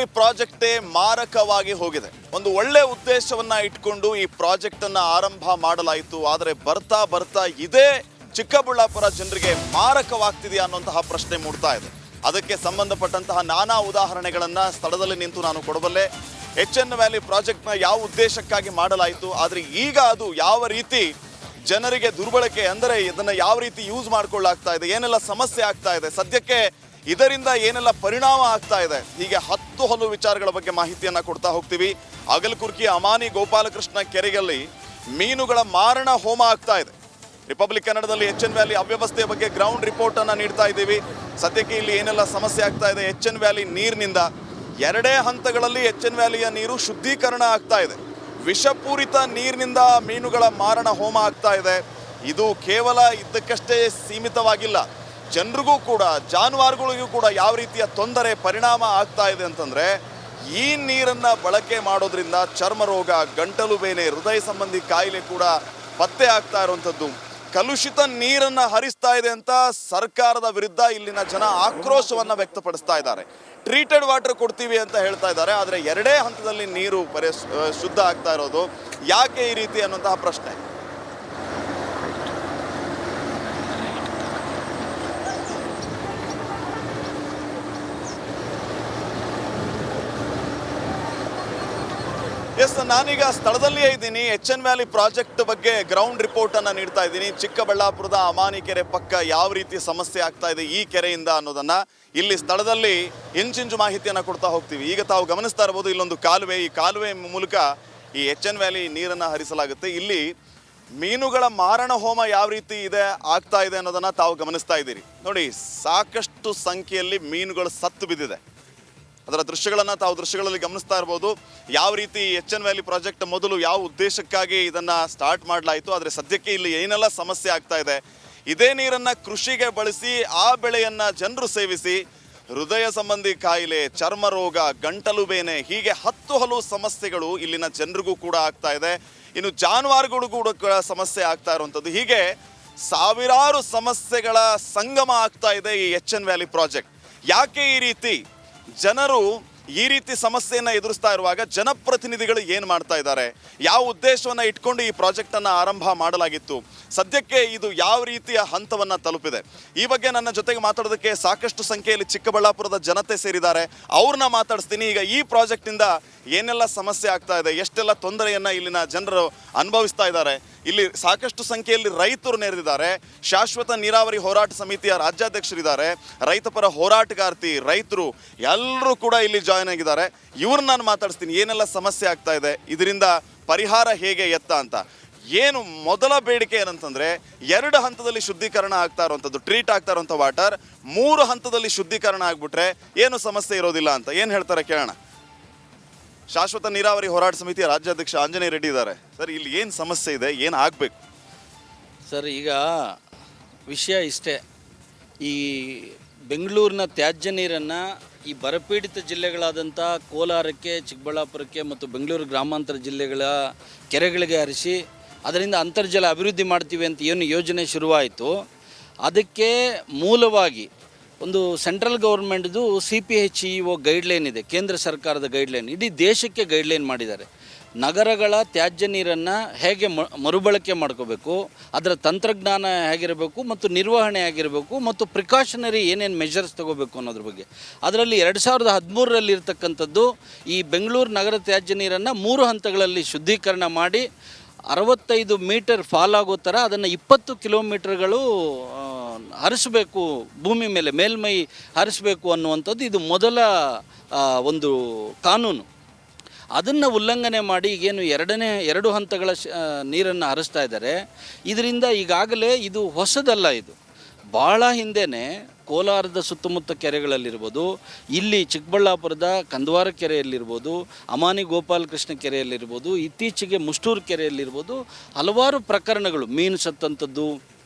Valley ಪ್ರಾಜೆಕ್ಟೇ ಮಾರಕವಾಗಿ ಹೋಗಿದೆ. ಒಂದು ಒಳ್ಳೆ ಉದ್ದೇಶವನ್ನ ಇಟ್ಕೊಂಡು ಈ ಪ್ರಾಜೆಕ್ಟ್ ಅನ್ನ ಆರಂಭ ಮಾಡಲಾಯಿತು. ಆದರೆ ಬರ್ತಾ ಬರ್ತಾ ಇದೇ ಚಿಕ್ಕಬಳ್ಳಾಪುರ ಜನರಿಗೆ ಮಾರಕವಾಗ್ತಿದೆಯಾ ಅನ್ನುವಂತಹ ಪ್ರಶ್ನೆ ಮೂಡ್ತಾ ಇದೆ. ಅದಕ್ಕೆ ಸಂಬಂಧಪಟ್ಟಂತಹ ನಾನಾ ಉದಾಹರಣೆಗಳನ್ನ ಸ್ಥಳದಲ್ಲಿ ನಿಂತು ನಾನು ಕೊಡಬಲ್ಲೆ. ಎನ್ ವ್ಯಾಲಿ ಪ್ರಾಜೆಕ್ಟ್ನ ಯಾವ ಉದ್ದೇಶಕ್ಕಾಗಿ ಮಾಡಲಾಯಿತು, ಆದರೆ ಈಗ ಅದು ಯಾವ ರೀತಿ ಜನರಿಗೆ ದುರ್ಬಳಕೆ, ಅಂದರೆ ಇದನ್ನು ಯಾವ ರೀತಿ ಯೂಸ್ ಮಾಡ್ಕೊಳ್ಳಾಗ್ತಾ ಇದೆ, ಏನೆಲ್ಲ ಸಮಸ್ಯೆ ಆಗ್ತಾ ಇದೆ, ಸದ್ಯಕ್ಕೆ ಇದರಿಂದ ಏನೆಲ್ಲ ಪರಿಣಾಮ ಆಗ್ತಾ ಇದೆ, ಹೀಗೆ ಹಲವು ವಿಚಾರಗಳ ಬಗ್ಗೆ ಮಾಹಿತಿಯನ್ನು ಕೊಡ್ತಾ ಹೋಗ್ತೀವಿ. ಅಗಲಕುರ್ಕಿ ಅಮಾನಿ ಗೋಪಾಲಕೃಷ್ಣ ಕೆರೆಯಲ್ಲಿ ಮೀನುಗಳ ಮಾರಣ ಹೋಮ ಆಗ್ತಾ ಇದೆ. ರಿಪಬ್ಲಿಕ್ ಕನ್ನಡದಲ್ಲಿ ಎನ್ ವ್ಯಾಲಿ ಅವ್ಯವಸ್ಥೆಯ ಬಗ್ಗೆ ಗ್ರೌಂಡ್ ರಿಪೋರ್ಟ್ ಅನ್ನು ನೀಡ್ತಾ ಇದ್ದೀವಿ. ಸದ್ಯಕ್ಕೆ ಇಲ್ಲಿ ಏನೆಲ್ಲ ಸಮಸ್ಯೆ ಆಗ್ತಾ ಇದೆ, ಎನ್ ವ್ಯಾಲಿ ನೀರಿನಿಂದ 2 ಹಂತಗಳಲ್ಲಿ ಎನ್ ವ್ಯಾಲಿಯ ನೀರು ಶುದ್ಧೀಕರಣ ಆಗ್ತಾ ಇದೆ. ವಿಷಪೂರಿತ ನೀರಿನಿಂದ ಮೀನುಗಳ ಮಾರಣ ಹೋಮ ಆಗ್ತಾ ಇದೆ. ಇದು ಕೇವಲ ಇದಕ್ಕಷ್ಟೇ ಸೀಮಿತವಾಗಿಲ್ಲ, ಜನರಿಗೂ ಕೂಡ ಜಾನುವಾರುಗಳಿಗೂ ಕೂಡ ಯಾವ ರೀತಿಯ ತೊಂದರೆ ಪರಿಣಾಮ ಆಗ್ತಾ ಇದೆ ಅಂತಂದರೆ, ಈ ನೀರನ್ನು ಬಳಕೆ ಮಾಡೋದ್ರಿಂದ ಚರ್ಮ ರೋಗ, ಗಂಟಲು ಬೇನೆ, ಹೃದಯ ಸಂಬಂಧಿ ಕಾಯಿಲೆ ಕೂಡ ಪತ್ತೆ ಆಗ್ತಾ ಇರುವಂಥದ್ದು. ಕಲುಷಿತ ನೀರನ್ನು ಹರಿಸ್ತಾ ಇದೆ ಅಂತ ಸರ್ಕಾರದ ವಿರುದ್ಧ ಇಲ್ಲಿನ ಜನ ಆಕ್ರೋಶವನ್ನು ವ್ಯಕ್ತಪಡಿಸ್ತಾ ಇದ್ದಾರೆ. ಟ್ರೀಟೆಡ್ ವಾಟರ್ ಕೊಡ್ತೀವಿ ಅಂತ ಹೇಳ್ತಾ ಇದ್ದಾರೆ, ಆದರೆ 2 ಹಂತದಲ್ಲಿ ನೀರು ಶುದ್ಧ ಆಗ್ತಾ ಇರೋದು ಯಾಕೆ ಈ ರೀತಿ ಅನ್ನುವಂತಹ ಪ್ರಶ್ನೆ. ಎಸ್, ನಾನೀಗ ಸ್ಥಳದಲ್ಲಿಯೇ ಇದ್ದೀನಿ. ಎನ್ ವ್ಯಾಲಿ ಪ್ರಾಜೆಕ್ಟ್ ಬಗ್ಗೆ ಗ್ರೌಂಡ್ ರಿಪೋರ್ಟ್ ಅನ್ನು ನೀಡ್ತಾ ಇದ್ದೀನಿ. ಚಿಕ್ಕಬಳ್ಳಾಪುರದ ಅಮಾನಿ ಕೆರೆ ಪಕ್ಕ ಯಾವ ರೀತಿ ಸಮಸ್ಯೆ ಆಗ್ತಾ ಇದೆ ಈ ಕೆರೆಯಿಂದ ಅನ್ನೋದನ್ನ ಇಲ್ಲಿ ಸ್ಥಳದಲ್ಲಿ ಇಂಚಿಂಚು ಮಾಹಿತಿಯನ್ನು ಕೊಡ್ತಾ ಹೋಗ್ತೀವಿ. ಈಗ ತಾವು ಗಮನಿಸ್ತಾ ಇರಬಹುದು, ಇಲ್ಲೊಂದು ಕಾಲುವೆ, ಈ ಕಾಲುವೆ ಮೂಲಕ ಈ ಎನ್ ವ್ಯಾಲಿ ನೀರನ್ನು ಹರಿಸಲಾಗುತ್ತೆ. ಇಲ್ಲಿ ಮೀನುಗಳ ಮಾರಣ ಹೋಮ ಯಾವ ರೀತಿ ಆಗ್ತಾ ಇದೆ ಅನ್ನೋದನ್ನ ತಾವು ಗಮನಿಸ್ತಾ ಇದ್ದೀರಿ. ನೋಡಿ, ಸಾಕಷ್ಟು ಸಂಖ್ಯೆಯಲ್ಲಿ ಮೀನುಗಳು ಸತ್ತು ಬಿದ್ದಿದೆ. ಅದರ ದೃಶ್ಯಗಳನ್ನು ತಾವು ದೃಶ್ಯಗಳಲ್ಲಿ ಗಮನಿಸ್ತಾ ಇರ್ಬೋದು. ಯಾವ ರೀತಿ ಎನ್ ವ್ಯಾಲಿ ಪ್ರಾಜೆಕ್ಟ್ ಮೊದಲು ಯಾವ ಉದ್ದೇಶಕ್ಕಾಗಿ ಇದನ್ನು ಸ್ಟಾರ್ಟ್ ಮಾಡಲಾಯಿತು, ಆದರೆ ಸದ್ಯಕ್ಕೆ ಇಲ್ಲಿ ಏನೆಲ್ಲ ಸಮಸ್ಯೆ ಆಗ್ತಾ ಇದೆ. ಇದೇ ನೀರನ್ನು ಕೃಷಿಗೆ ಬಳಸಿ ಆ ಬೆಳೆಯನ್ನು ಜನರು ಸೇವಿಸಿ ಹೃದಯ ಸಂಬಂಧಿ ಕಾಯಿಲೆ, ಚರ್ಮ ರೋಗ, ಗಂಟಲು ಬೇನೆ, ಹೀಗೆ ಹಲವು ಸಮಸ್ಯೆಗಳು ಇಲ್ಲಿನ ಜನರಿಗೂ ಕೂಡ ಆಗ್ತಾ ಇದೆ. ಇನ್ನು ಜಾನುವಾರುಗಳು ಕೂಡ ಸಮಸ್ಯೆ ಆಗ್ತಾ ಇರುವಂಥದ್ದು. ಹೀಗೆ ಸಾವಿರಾರು ಸಮಸ್ಯೆಗಳ ಸಂಗಮ ಆಗ್ತಾ ಇದೆ ಈ ಎನ್ ವ್ಯಾಲಿ ಪ್ರಾಜೆಕ್ಟ್. ಯಾಕೆ ಈ ರೀತಿ ಜನರು ಈ ರೀತಿ ಸಮಸ್ಯೆಯನ್ನು ಎದುರಿಸ್ತಾ ಇರುವಾಗ ಜನಪ್ರತಿನಿಧಿಗಳು ಏನು ಮಾಡ್ತಾ ಇದ್ದಾರೆ, ಯಾವ ಉದ್ದೇಶವನ್ನು ಇಟ್ಕೊಂಡು ಈ ಪ್ರಾಜೆಕ್ಟನ್ನು ಆರಂಭ ಮಾಡಲಾಗಿತ್ತು, ಸದ್ಯಕ್ಕೆ ಇದು ಯಾವ ರೀತಿಯ ಹಂತವನ್ನು ತಲುಪಿದೆ, ಈ ಬಗ್ಗೆ ನನ್ನ ಜೊತೆಗೆ ಮಾತಾಡೋದಕ್ಕೆ ಸಾಕಷ್ಟು ಸಂಖ್ಯೆಯಲ್ಲಿ ಚಿಕ್ಕಬಳ್ಳಾಪುರದ ಜನತೆ ಸೇರಿದ್ದಾರೆ. ಅವ್ರನ್ನ ಮಾತಾಡಿಸ್ತೀನಿ. ಈಗ ಈ ಪ್ರಾಜೆಕ್ಟಿಂದ ಏನೆಲ್ಲ ಸಮಸ್ಯೆ ಆಗ್ತಾ ಇದೆ, ಎಷ್ಟೆಲ್ಲ ತೊಂದರೆಯನ್ನು ಇಲ್ಲಿನ ಜನರು ಅನುಭವಿಸ್ತಾ ಇದ್ದಾರೆ. ಇಲ್ಲಿ ಸಾಕಷ್ಟು ಸಂಖ್ಯೆಯಲ್ಲಿ ರೈತರು ನೆರೆದಿದ್ದಾರೆ. ಶಾಶ್ವತ ನೀರಾವರಿ ಹೋರಾಟ ಸಮಿತಿಯ ರಾಜ್ಯಾಧ್ಯಕ್ಷರಿದ್ದಾರೆ, ರೈತಪರ ಹೋರಾಟಗಾರ್ತಿ, ರೈತರು ಎಲ್ಲರೂ ಕೂಡ ಇಲ್ಲಿ ಜಾಯ್ನ್ ಆಗಿದ್ದಾರೆ. ಇವ್ರನ್ನ ನಾನು ಮಾತಾಡಿಸ್ತೀನಿ. ಏನೆಲ್ಲ ಸಮಸ್ಯೆ ಆಗ್ತಾ ಇದೆ, ಇದರಿಂದ ಪರಿಹಾರ ಹೇಗೆ ಅಂತ. ಏನು ಮೊದಲ ಬೇಡಿಕೆ ಏನಂತಂದರೆ, 2 ಹಂತದಲ್ಲಿ ಶುದ್ಧೀಕರಣ ಆಗ್ತಾ ಇರುವಂಥದ್ದು, ಟ್ರೀಟ್ ಆಗ್ತಾ ಇರುವಂಥ ವಾಟರ್ 3 ಹಂತದಲ್ಲಿ ಶುದ್ಧೀಕರಣ ಆಗಿಬಿಟ್ರೆ ಏನು ಸಮಸ್ಯೆ ಇರೋದಿಲ್ಲ ಅಂತ ಏನು ಹೇಳ್ತಾರೆ ಕೇಳೋಣ. ಶಾಶ್ವತ ನೀರಾವರಿ ಹೋರಾಟ ಸಮಿತಿಯ ರಾಜ್ಯಾಧ್ಯಕ್ಷ ಆಂಜನೇಯ ರೆಡ್ಡಿ ಇದ್ದಾರೆ. ಸರ್, ಇಲ್ಲಿ ಏನು ಸಮಸ್ಯೆ ಇದೆ, ಏನು ಆಗಬೇಕು ಸರ್? ಈಗ ವಿಷಯ ಇಷ್ಟೇ, ಈ ಬೆಂಗಳೂರಿನ ತ್ಯಾಜ್ಯ ನೀರನ್ನು ಈ ಬರಪೀಡಿತ ಜಿಲ್ಲೆಗಳಾದಂಥ ಕೋಲಾರಕ್ಕೆ, ಚಿಕ್ಕಬಳ್ಳಾಪುರಕ್ಕೆ ಮತ್ತು ಬೆಂಗಳೂರು ಗ್ರಾಮಾಂತರ ಜಿಲ್ಲೆಗಳ ಕೆರೆಗಳಿಗೆ ಹರಿಸಿ ಅದರಿಂದ ಅಂತರ್ಜಲ ಅಭಿವೃದ್ಧಿ ಮಾಡ್ತೀವಿ ಅಂತ ಏನು ಯೋಜನೆ ಶುರುವಾಯಿತು, ಅದಕ್ಕೆ ಮೂಲವಾಗಿ ಒಂದು ಸೆಂಟ್ರಲ್ ಗೌರ್ಮೆಂಟ್ದು CPHEO ಗೈಡ್ಲೈನ್ ಇದೆ, ಕೇಂದ್ರ ಸರ್ಕಾರದ ಗೈಡ್ಲೈನ್, ಇಡೀ ದೇಶಕ್ಕೆ ಗೈಡ್ಲೈನ್ ಮಾಡಿದ್ದಾರೆ. ನಗರಗಳ ತ್ಯಾಜ್ಯ ನೀರನ್ನು ಹೇಗೆ ಮರುಬಳಕೆ ಮಾಡ್ಕೋಬೇಕು, ಅದರ ತಂತ್ರಜ್ಞಾನ ಹೇಗಿರಬೇಕು ಮತ್ತು ನಿರ್ವಹಣೆ ಆಗಿರಬೇಕು ಮತ್ತು ಪ್ರಿಕಾಷನರಿ ಏನೇನು ಮೆಷರ್ಸ್ ತೊಗೋಬೇಕು ಅನ್ನೋದ್ರ ಬಗ್ಗೆ. ಅದರಲ್ಲಿ 2013ರಲ್ಲಿ ಇರ್ತಕ್ಕಂಥದ್ದು ಈ ಬೆಂಗಳೂರು ನಗರ ತ್ಯಾಜ್ಯ ನೀರನ್ನು 3 ಹಂತಗಳಲ್ಲಿ ಶುದ್ಧೀಕರಣ ಮಾಡಿ 65 ಮೀಟರ್ ಫಾಲ್ ಆಗೋ ಥರ ಅದನ್ನು 20 ಕಿಲೋಮೀಟರ್ಗಳು ಹರಿಸಬೇಕು, ಭೂಮಿ ಮೇಲೆ ಮೇಲ್ಮೈ ಹರಿಸಬೇಕು ಅನ್ನುವಂಥದ್ದು ಇದು ಮೊದಲ ಒಂದು ಕಾನೂನು. ಅದನ್ನು ಉಲ್ಲಂಘನೆ ಮಾಡಿ ಈಗೇನು 2 ಹಂತಗಳ ನೀರನ್ನು ಹರಿಸ್ತಾ ಇದ್ದಾರೆ. ಇದರಿಂದ ಈಗಾಗಲೇ ಇದು ಹೊಸದಲ್ಲ, ಇದು ಭಾಳ ಹಿಂದೆಯೇ ಕೋಲಾರದ ಸುತ್ತಮುತ್ತ ಕೆರೆಗಳಲ್ಲಿರ್ಬೋದು, ಇಲ್ಲಿ ಚಿಕ್ಕಬಳ್ಳಾಪುರದ ಕಂದವಾರ ಕೆರೆಯಲ್ಲಿರ್ಬೋದು, ಅಮಾನಿ ಗೋಪಾಲಕೃಷ್ಣ ಕೆರೆಯಲ್ಲಿರ್ಬೋದು, ಇತ್ತೀಚೆಗೆ ಮುಷ್ಟೂರು ಕೆರೆಯಲ್ಲಿರ್ಬೋದು ಹಲವಾರು ಪ್ರಕರಣಗಳು, ಮೀನು ಸತ್ತಂಥದ್ದು,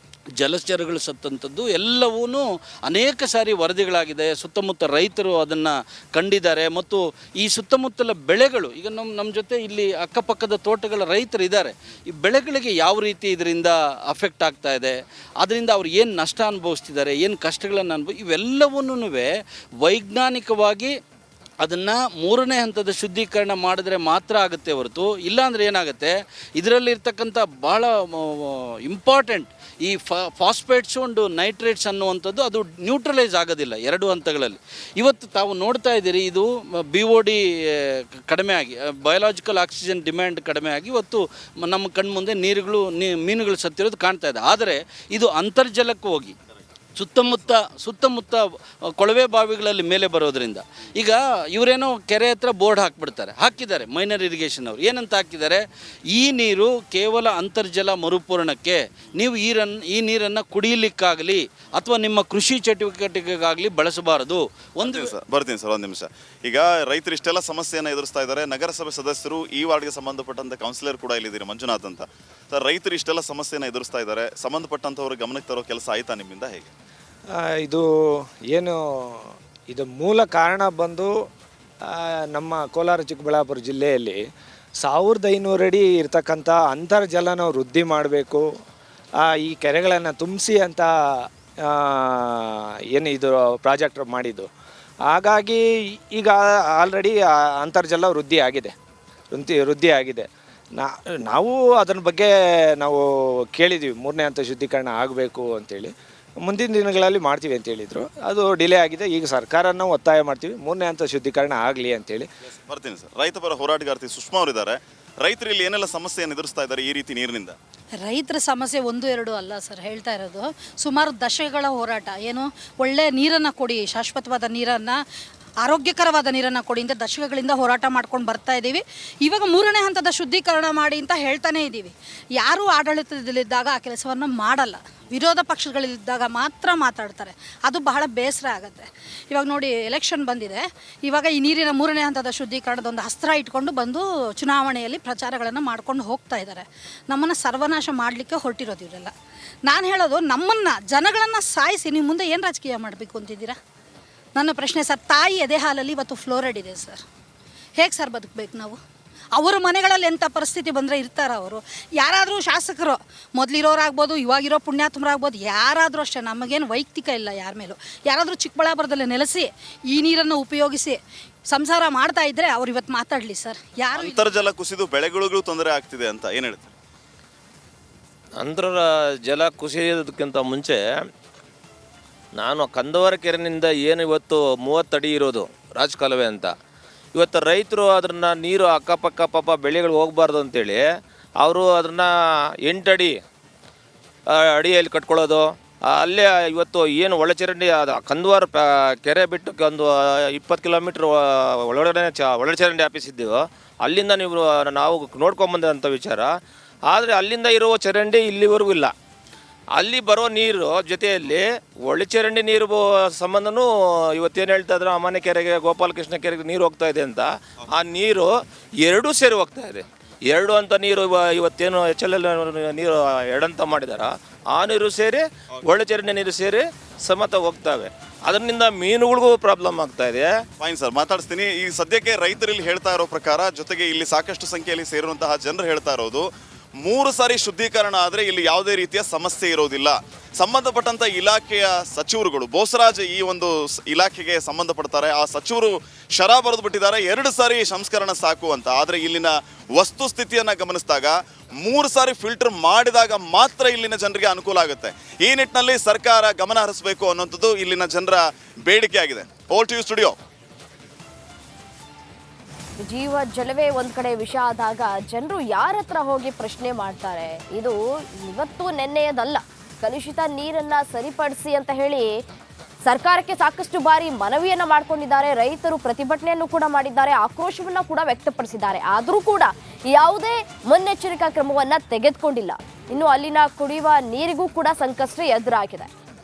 ಜಲಚರಗಳು ಸತ್ತಂಥದ್ದು ಎಲ್ಲವೂ ಅನೇಕ ಸಾರಿ ವರದಿಗಳಾಗಿದೆ. ಸುತ್ತಮುತ್ತ ರೈತರು ಅದನ್ನು ಕಂಡಿದ್ದಾರೆ ಮತ್ತು ಈ ಸುತ್ತಮುತ್ತಲ ಬೆಳೆಗಳು, ಈಗ ನಮ್ಮ ಜೊತೆ ಇಲ್ಲಿ ಅಕ್ಕಪಕ್ಕದ ತೋಟಗಳ ರೈತರು ಇದ್ದಾರೆ, ಈ ಬೆಳೆಗಳಿಗೆ ಯಾವ ರೀತಿ ಇದರಿಂದ ಅಫೆಕ್ಟ್ ಆಗ್ತಾ ಇದೆ, ಅದರಿಂದ ಅವ್ರು ಏನು ನಷ್ಟ ಅನುಭವಿಸ್ತಿದ್ದಾರೆ, ಏನು ಕಷ್ಟಗಳನ್ನು ಇವೆಲ್ಲವನ್ನೂ ವೈಜ್ಞಾನಿಕವಾಗಿ ಅದನ್ನು ಮೂರನೇ ಹಂತದ ಶುದ್ಧೀಕರಣ ಮಾಡಿದ್ರೆ ಮಾತ್ರ ಆಗುತ್ತೆ ಹೊರತು ಇಲ್ಲಾಂದರೆ ಏನಾಗುತ್ತೆ, ಇದರಲ್ಲಿರ್ತಕ್ಕಂಥ ಭಾಳ ಇಂಪಾರ್ಟೆಂಟ್ ಈ ಫಾಸ್ಫೇಟ್ಸ್ ಒಂದು ನೈಟ್ರೇಟ್ಸ್ ಅನ್ನುವಂಥದ್ದು ಅದು ನ್ಯೂಟ್ರಲೈಸ್ ಆಗೋದಿಲ್ಲ ಎರಡು ಹಂತಗಳಲ್ಲಿ. ಇವತ್ತು ತಾವು ನೋಡ್ತಾ ಇದ್ದೀರಿ, ಇದು BOD ಕಡಿಮೆ ಆಗಿ ಬಯೋಲಾಜಿಕಲ್ ಆಕ್ಸಿಜನ್ ಡಿಮ್ಯಾಂಡ್ ಕಡಿಮೆ ಆಗಿ ಇವತ್ತು ನಮ್ಮ ಕಣ್ಮುಂದೆ ಮೀನುಗಳು ಸತ್ತಿರೋದು ಕಾಣ್ತಾ ಇದೆ. ಆದರೆ ಇದು ಅಂತರ್ಜಲಕ್ಕೆ ಹೋಗಿ ಸುತ್ತಮುತ್ತ ಕೊಳವೆ ಬಾವಿಗಳಲ್ಲಿ ಮೇಲೆ ಬರೋದ್ರಿಂದ ಈಗ ಇವರೇನೋ ಕೆರೆ ಹತ್ರ ಬೋರ್ಡ್ ಹಾಕಿದ್ದಾರೆ ಮೈನರ್ ಇರಿಗೇಷನ್ ಅವರು ಏನಂತ ಹಾಕಿದ್ದಾರೆ, ಈ ನೀರು ಕೇವಲ ಅಂತರ್ಜಲ ಮರುಪೂರಣಕ್ಕೆ, ನೀವು ಈ ನೀರನ್ನು ಕುಡಿಯಲಿಕ್ಕಾಗಲಿ ಅಥವಾ ನಿಮ್ಮ ಕೃಷಿ ಚಟುವಟಿಕೆಗಾಗಲಿ ಬಳಸಬಾರದು. ಬರ್ತೀನಿ ಸರ್, ಒಂದು ನಿಮಿಷ. ಈಗ ರೈತರು ಇಷ್ಟೆಲ್ಲ ಸಮಸ್ಯೆಯನ್ನು ಎದುರಿಸ್ತಾ ಇದ್ದಾರೆ. ನಗರಸಭೆ ಸದಸ್ಯರು, ಈ ವಾರ್ಡ್ಗೆ ಸಂಬಂಧಪಟ್ಟಂತೆ ಕೌನ್ಸಿಲರ್ ಕೂಡ ಇಲ್ಲಿದ್ದೀರಿ, ಮಂಜುನಾಥ್ ಅಂತ ಸರ್. ರೈತರು ಇಷ್ಟೆಲ್ಲ ಸಮಸ್ಯೆಯನ್ನು ಎದುರಿಸ್ತಾ ಇದ್ದಾರೆ, ಸಂಬಂಧಪಟ್ಟಂಥವ್ರ ಗಮನಕ್ಕೆ ತರೋ ಕೆಲಸ ಆಯ್ತಾ ನಿಮ್ಮಿಂದ? ಹೇಗೆ ಇದು ಮೂಲ ಕಾರಣ ಬಂದು ನಮ್ಮ ಕೋಲಾರ ಚಿಕ್ಕಬಳ್ಳಾಪುರ ಜಿಲ್ಲೆಯಲ್ಲಿ 1500 ಅಡಿ ಇರ್ತಕ್ಕಂಥ ಅಂತರ್ಜಲನ ವೃದ್ಧಿ ಮಾಡಬೇಕು, ಈ ಕೆರೆಗಳನ್ನು ತುಂಬಿಸಿ ಅಂತ ಇದು ಪ್ರಾಜೆಕ್ಟ್ ಮಾಡಿದ್ದು. ಹಾಗಾಗಿ ಈಗ ಆಲ್ರೆಡಿ ಅಂತರ್ಜಲ ವೃದ್ಧಿ ಆಗಿದೆ. ನಾವು ಅದರ ಬಗ್ಗೆ ನಾವು ಕೇಳಿದ್ವಿ, 3ನೇ ಹಂತ ಶುದ್ಧೀಕರಣ ಆಗಬೇಕು ಅಂತೇಳಿ. ಮುಂದಿನ ದಿನಗಳಲ್ಲಿ ಮಾಡ್ತೀವಿ ಅಂತ ಹೇಳಿದರು, ಅದು ಡಿಲೇ ಆಗಿದೆ. ಈಗ ಸರ್ಕಾರ ನಾವು ಒತ್ತಾಯ ಮಾಡ್ತೀವಿ 3ನೇ ಹಂತ ಶುದ್ಧೀಕರಣ ಆಗಲಿ ಅಂತೇಳಿ. ಬರ್ತೀನಿ ಸರ್. ರೈತ ಪರ ಹೋರಾಟಗಾರ್ತಿ ಸುಷ್ಮಾ ಅವರಿದ್ದಾರೆ. ರೈತರು ಇಲ್ಲಿ ಏನೆಲ್ಲ ಸಮಸ್ಯೆಯನ್ನು ಎದುರಿಸ್ತಾ ಇದ್ದಾರೆ ಈ ರೀತಿ ನೀರಿನಿಂದ? ರೈತರ ಸಮಸ್ಯೆ 1-2 ಅಲ್ಲ ಸರ್, ಹೇಳ್ತಾ ಇರೋದು ಸುಮಾರು ದಶಕಗಳ ಹೋರಾಟ. ಏನು ಒಳ್ಳೆ ನೀರನ್ನು ಕೊಡಿ, ಶಾಶ್ವತವಾದ ನೀರನ್ನು, ಆರೋಗ್ಯಕರವಾದ ನೀರನ್ನು ಕೊಡಿ ಅಂತ ದಶಕಗಳಿಂದ ಹೋರಾಟ ಮಾಡ್ಕೊಂಡು ಬರ್ತಾ ಇದ್ದೀವಿ. ಇವಾಗ 3ನೇ ಹಂತದ ಶುದ್ಧೀಕರಣ ಮಾಡಿ ಅಂತ ಹೇಳ್ತಾನೇ ಇದ್ದೀವಿ. ಯಾರೂ ಆಡಳಿತದಲ್ಲಿದ್ದಾಗ ಆ ಕೆಲಸವನ್ನು ಮಾಡಲ್ಲ, ವಿರೋಧ ಪಕ್ಷಗಳಿದ್ದಾಗ ಮಾತ್ರ ಮಾತಾಡ್ತಾರೆ. ಅದು ಬಹಳ ಬೇಸರ ಆಗುತ್ತೆ. ಇವಾಗ ನೋಡಿ, ಎಲೆಕ್ಷನ್ ಬಂದಿದೆ. ಇವಾಗ ಈ ನೀರಿನ 3ನೇ ಹಂತದ ಶುದ್ಧೀಕರಣದ ಒಂದು ಅಸ್ತ್ರ ಇಟ್ಕೊಂಡು ಬಂದು ಚುನಾವಣೆಯಲ್ಲಿ ಪ್ರಚಾರಗಳನ್ನು ಮಾಡ್ಕೊಂಡು ಹೋಗ್ತಾ ಇದ್ದಾರೆ. ನಮ್ಮನ್ನು ಸರ್ವನಾಶ ಮಾಡಲಿಕ್ಕೆ ಹೊರಟಿರೋದು ಇವರೆಲ್ಲ. ನಾನು ಹೇಳೋದು, ನಮ್ಮನ್ನು ಜನಗಳನ್ನು ಸಾಯಿಸಿ ನೀವು ಮುಂದೆ ಏನು ರಾಜಕೀಯ ಮಾಡಬೇಕು ಅಂತಿದ್ದೀರಾ? ನನ್ನ ಪ್ರಶ್ನೆ ಸರ್. ತಾಯಿ ಎದೆ ಹಾಲಲ್ಲಿ ಇವತ್ತು ಫ್ಲೋರೈಡ್ ಇದೆ ಸರ್. ಹೇಗೆ ಸರ್ ಬದುಕಬೇಕು ನಾವು? ಅವರ ಮನೆಗಳಲ್ಲಿ ಎಂಥ ಪರಿಸ್ಥಿತಿ ಬಂದರೆ ಇರ್ತಾರೆ ಅವರು. ಯಾರಾದರೂ ಶಾಸಕರು, ಮೊದಲಿರೋರಾಗ್ಬೋದು, ಇವಾಗಿರೋ ಪುಣ್ಯಾತ್ಮರಾಗ್ಬೋದು, ಯಾರಾದರೂ ಅಷ್ಟೇ, ನಮಗೇನು ವೈಯಕ್ತಿಕ ಇಲ್ಲ ಯಾರ ಮೇಲೂ. ಯಾರಾದರೂ ಚಿಕ್ಕಬಳ್ಳಾಪುರದಲ್ಲಿ ನೆಲೆಸಿ ಈ ನೀರನ್ನು ಉಪಯೋಗಿಸಿ ಸಂಸಾರ ಮಾಡ್ತಾ ಇದ್ದರೆ ಅವ್ರು ಇವತ್ತು ಮಾತಾಡಲಿ ಸರ್. ಯಾರು ಅಂತರ್ಜಲ ಕುಸಿದು ಬೆಳೆಗಳಿಗೂ ತೊಂದರೆ ಆಗ್ತಿದೆ ಅಂತ ಏನು ಹೇಳ್ತಾರೆ? ಅಂತರ್ಜಲ ಕುಸಿಯೋದಕ್ಕಿಂತ ಮುಂಚೆ ನಾನು ಕಂದವರ ಕೆರೆನಿಂದ ಏನು ಇವತ್ತು 30 ಅಡಿ ಇರೋದು ರಾಜಕಾಲುವೆ ಅಂತ, ಇವತ್ತು ರೈತರು ಅದನ್ನು ನೀರು ಅಕ್ಕಪಕ್ಕ ಪಾಪ ಬೆಳೆಗಳು ಹೋಗಬಾರ್ದು ಅಂತೇಳಿ ಅವರು ಅದನ್ನು 8 ಅಡಿಯಲ್ಲಿ ಕಟ್ಕೊಳ್ಳೋದು. ಅಲ್ಲೇ ಇವತ್ತು ಏನು ಒಳಚರಂಡಿ, ಅದು ಕಂದವಾರ ಕೆರೆ ಬಿಟ್ಟು ಒಂದು 20 ಕಿಲೋಮೀಟ್ರ್ ಒಳಚರಂಡಿ ಆಫೀಸ್ ಇದ್ದೀವೋ ಅಲ್ಲಿಂದ ನಾವು ನೋಡ್ಕೊಂಬಂದಂಥ ವಿಚಾರ. ಆದರೆ ಅಲ್ಲಿಂದ ಇರುವ ಚರಂಡಿ ಇಲ್ಲಿವರೆಗೂ ಇಲ್ಲ. ಅಲ್ಲಿ ಬರೋ ನೀರು ಜೊತೆಯಲ್ಲಿ ಒಳಚರಂಡಿ ನೀರು ಸಂಬಂಧನೂ ಇವತ್ತೇನು ಹೇಳ್ತಾ ಇದ್ರು, ಅಮಾನ್ಯ ಕೆರೆಗೆ, ಗೋಪಾಲಕೃಷ್ಣ ಕೆರೆಗೆ ನೀರು ಹೋಗ್ತಾ ಇದೆ ಅಂತ. ಆ ನೀರು 2 ಸೇರಿ ಹೋಗ್ತಾ ಇದೆ. 2 ಅಂತ ನೀರು ಇವತ್ತೇನು HLL ನೀರು 2 ಅಂತ ಮಾಡಿದಾರ, ಆ ನೀರು ಸೇರಿ ಒಳಚರಂಡಿ ನೀರು ಸೇರಿ ಸಮೇತ ಹೋಗ್ತವೆ. ಅದರಿಂದ ಮೀನುಗಳಿಗೂ ಪ್ರಾಬ್ಲಮ್ ಆಗ್ತಾ ಇದೆ. ಫೈನ್ ಸರ್, ಮಾತಾಡಿಸ್ತೀನಿ. ಈ ಸದ್ಯಕ್ಕೆ ರೈತರಲ್ಲಿ ಹೇಳ್ತಾ ಇರೋ ಪ್ರಕಾರ, ಜೊತೆಗೆ ಇಲ್ಲಿ ಸಾಕಷ್ಟು ಸಂಖ್ಯೆಯಲ್ಲಿ ಸೇರುವಂತಹ ಜನರು ಹೇಳ್ತಾ ಇರೋದು, 3 ಸಾರಿ ಶುದ್ಧೀಕರಣ ಆದರೆ ಇಲ್ಲಿ ಯಾವುದೇ ರೀತಿಯ ಸಮಸ್ಯೆ ಇರೋದಿಲ್ಲ. ಸಂಬಂಧಪಟ್ಟಂಥ ಇಲಾಖೆಯ ಸಚಿವರುಗಳು, ಬೋಸರಾಜ್ ಈ ಒಂದು ಇಲಾಖೆಗೆ ಸಂಬಂಧಪಡ್ತಾರೆ, ಆ ಸಚಿವರು ಶರ ಬರೆದು ಬಿಟ್ಟಿದ್ದಾರೆ 2 ಸಾರಿ ಸಂಸ್ಕರಣ ಸಾಕು ಅಂತ. ಆದರೆ ಇಲ್ಲಿನ ವಸ್ತುಸ್ಥಿತಿಯನ್ನು ಗಮನಿಸಿದಾಗ 3 ಸಾರಿ ಫಿಲ್ಟರ್ ಮಾಡಿದಾಗ ಮಾತ್ರ ಇಲ್ಲಿನ ಜನರಿಗೆ ಅನುಕೂಲ ಆಗುತ್ತೆ. ಈ ನಿಟ್ಟಿನಲ್ಲಿ ಸರ್ಕಾರ ಗಮನ ಹರಿಸಬೇಕು ಅನ್ನೋಂಥದ್ದು ಇಲ್ಲಿನ ಜನರ ಬೇಡಿಕೆ ಆಗಿದೆ. Over to you studio. ಜೀವ ಜಲವೇ ಒಂದ್ ಕಡೆ ವಿಷ ಆದಾಗ ಜನರು ಯಾರ ಹತ್ರ ಹೋಗಿ ಪ್ರಶ್ನೆ ಮಾಡ್ತಾರೆ? ಇದು ಇವತ್ತು ನೆನ್ನೆಯದಲ್ಲ. ಕಲುಷಿತ ನೀರನ್ನ ಸರಿಪಡಿಸಿ ಅಂತ ಹೇಳಿ ಸರ್ಕಾರಕ್ಕೆ ಸಾಕಷ್ಟು ಬಾರಿ ಮನವಿಯನ್ನ ಮಾಡ್ಕೊಂಡಿದ್ದಾರೆ. ರೈತರು ಪ್ರತಿಭಟನೆಯನ್ನು ಕೂಡ ಮಾಡಿದ್ದಾರೆ, ಆಕ್ರೋಶವನ್ನ ಕೂಡ ವ್ಯಕ್ತಪಡಿಸಿದ್ದಾರೆ. ಆದರೂ ಕೂಡ ಯಾವುದೇ ಮುನ್ನೆಚ್ಚರಿಕಾ ಕ್ರಮವನ್ನ ತೆಗೆದುಕೊಂಡಿಲ್ಲ. ಇನ್ನು ಅಲ್ಲಿನ ಕುಡಿಯುವ ನೀರಿಗೂ ಕೂಡ ಸಂಕಷ್ಟ ಎದುರಾಗಿದೆ.